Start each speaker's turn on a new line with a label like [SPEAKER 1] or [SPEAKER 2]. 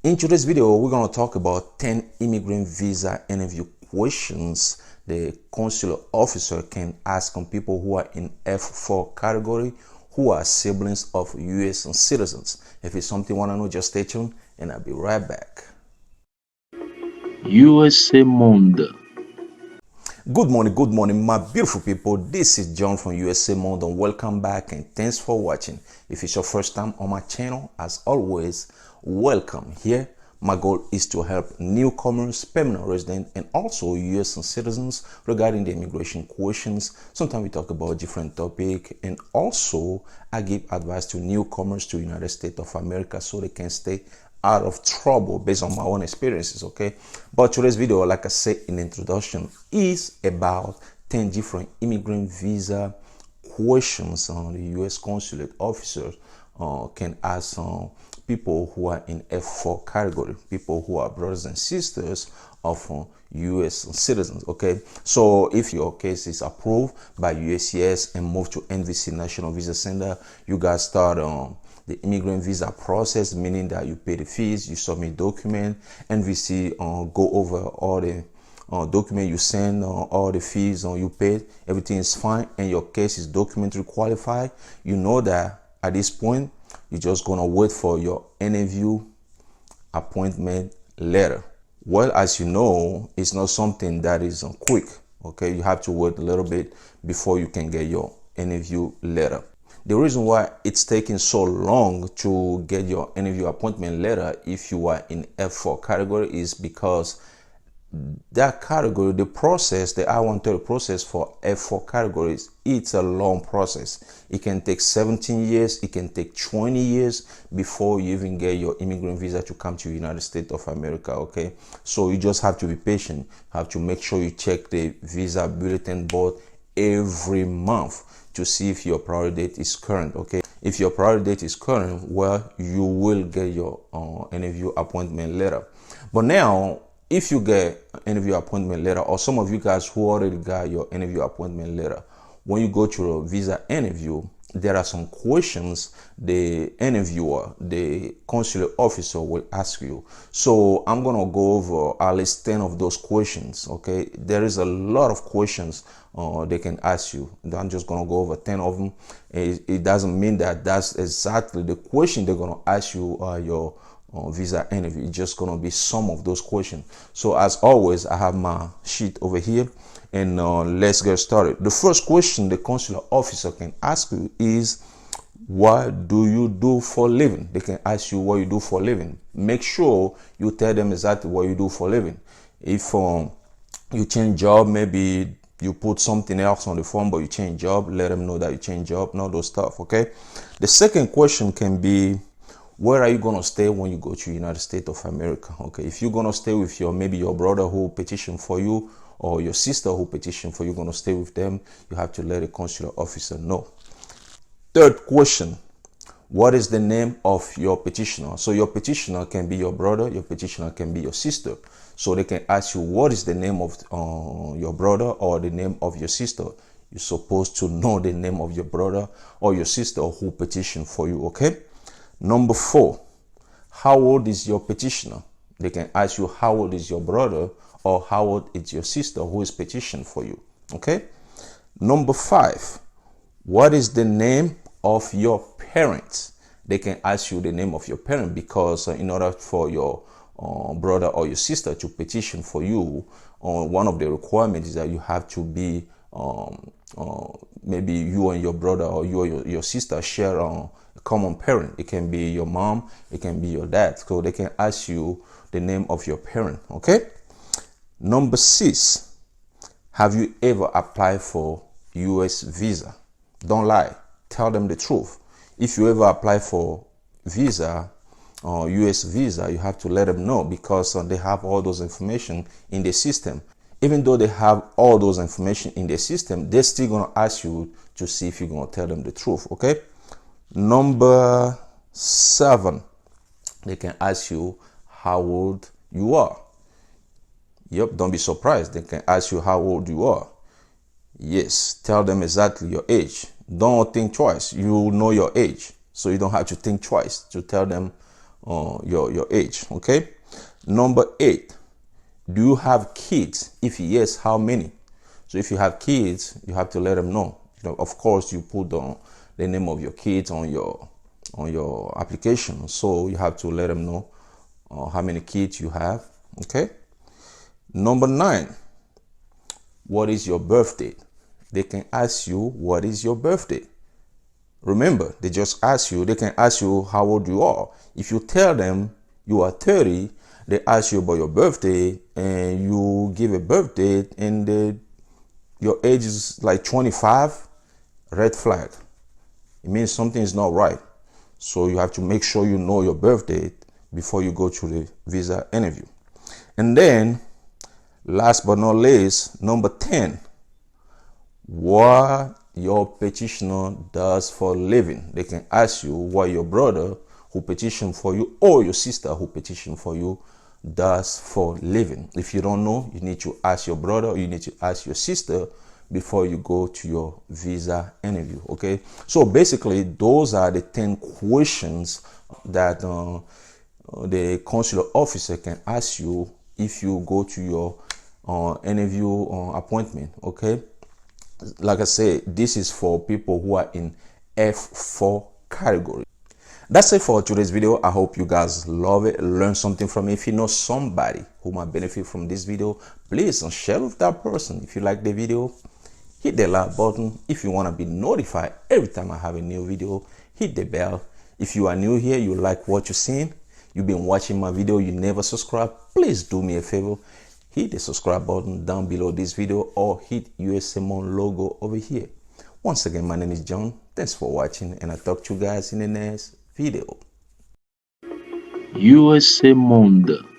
[SPEAKER 1] In today's video, we're going to talk about 10 immigrant visa interview questions the consular officer can ask on people who are in F4 category, who are siblings of US citizens. If it's something you want to know, just stay tuned and I'll be right back.
[SPEAKER 2] USA Monde.
[SPEAKER 1] Good morning, my beautiful people. This is John from USA Monde, and welcome back and thanks for watching. If it's your first time on my channel, as always, welcome here. My goal is to help newcomers, permanent residents, and also US citizens regarding the immigration questions. Sometimes we talk about different topics, and also I give advice to newcomers to United States of America so they can stay out of trouble based on my own experiences. Okay, but today's video, like I said in the introduction, is about 10 different immigrant visa questions the US consulate officers can ask people who are in F4 category, people who are brothers and sisters of US citizens. Okay, so if your case is approved by USCIS and moved to NVC National Visa Center, you guys start the immigrant visa process, meaning that you pay the fees, you submit document, NVC go over all the document you send, all the fees you paid, everything is fine, and your case is documentary qualified. You know that at this point, you're just gonna wait for your interview appointment letter. Well, as you know, it's not something that is quick. Okay, you have to wait a little bit before you can get your interview letter. The reason why it's taking so long to get your interview appointment letter if you are in F4 category is because that category, the process, the I-130 process for F4 categories, it's a long process. It can take 17 years, it can take 20 years before you even get your immigrant visa to come to the United States of America. Okay, so you just have to be patient, have to make sure you check the visa bulletin board every month to see if your priority date is current. Okay, if your priority date is current, well, you will get your interview appointment letter. But now, if you get an interview appointment letter, or some of you guys who already got your interview appointment letter, when you go to a visa interview, there are some questions the interviewer, the consular officer, will ask you. So I'm gonna go over at least 10 of those questions. Okay, there is a lot of questions they can ask you. I'm just gonna go over 10 of them. It doesn't mean that that's exactly the question they're gonna ask you your visa interview. It's just gonna be some of those questions. So as always, I have my sheet over here, and let's get started. The first question the consular officer can ask you is, what do you do for a living? They can ask you what you do for a living. Make sure you tell them exactly what you do for a living. If you change job, maybe you put something else on the form, but you change job, let them know that you change job, not those stuff. Okay, the second question can be, where are you gonna stay when you go to United States of America? Okay, if you're gonna stay with maybe your brother who petitioned for you, or your sister who petitioned for you, gonna stay with them, you have to let the consular officer know. Third question, what is the name of your petitioner? So your petitioner can be your brother, your petitioner can be your sister. So they can ask you, what is the name of your brother or the name of your sister? You're supposed to know the name of your brother or your sister who petitioned for you. Okay. Number 4, how old is your petitioner? They can ask you, how old is your brother or how old is your sister who is petitioned for you. Okay. Number 5, what is the name of your parents? They can ask you the name of your parent because in order for your brother or your sister to petition for you, one of the requirements is that you have to be maybe you and your brother or you or your sister share a common parent. It can be your mom, it can be your dad. So they can ask you the name of your parent. Okay. Number 6, have you ever applied for US visa? Don't lie, tell them the truth. If you ever apply for visa or US visa, you have to let them know because they have all those information in the system. Even though they have all those information in the system, they're still gonna ask you to see if you're gonna tell them the truth. Okay. Number 7, they can ask you how old you are. Yep, don't be surprised. They can ask you how old you are. Yes, tell them exactly your age. Don't think twice. You know your age, so you don't have to think twice to tell them your age. Okay. Number 8, do you have kids? If yes, how many? So if you have kids, you have to let them know. Of course, you put the name of your kids on your application, so you have to let them know how many kids you have. Okay. Number 9, what is your birthday? They can ask you, what is your birthday? Remember, they just ask you, they can ask you how old you are. If you tell them you are 30, they ask you about your birthday and you give a birthday and your age is like 25, red flag. It means something is not right. So you have to make sure you know your birthday before you go to the visa interview. And then, last but not least, number 10, what your petitioner does for a living. They can ask you what your brother who petitioned for you or your sister who petitioned for you does for a living. If you don't know, you need to ask your brother or you need to ask your sister before you go to your visa interview. Okay, so basically those are the 10 questions that the consular officer can ask you if you go to your interview appointment. Okay, like I said, this is for people who are in F4 category. That's it for today's video. I hope you guys love it, learn something from it. If you know somebody who might benefit from this video, please share with that person. If you like the video, hit the like button. If you want to be notified every time I have a new video, hit the bell. If you are new here, you like what you're seeing, you've been watching my video, you never subscribe, please do me a favor, hit the subscribe button down below this video or hit USMon logo over here. Once again, my name is John. Thanks for watching and I'll talk to you guys in the next video.
[SPEAKER 2] USA Monde.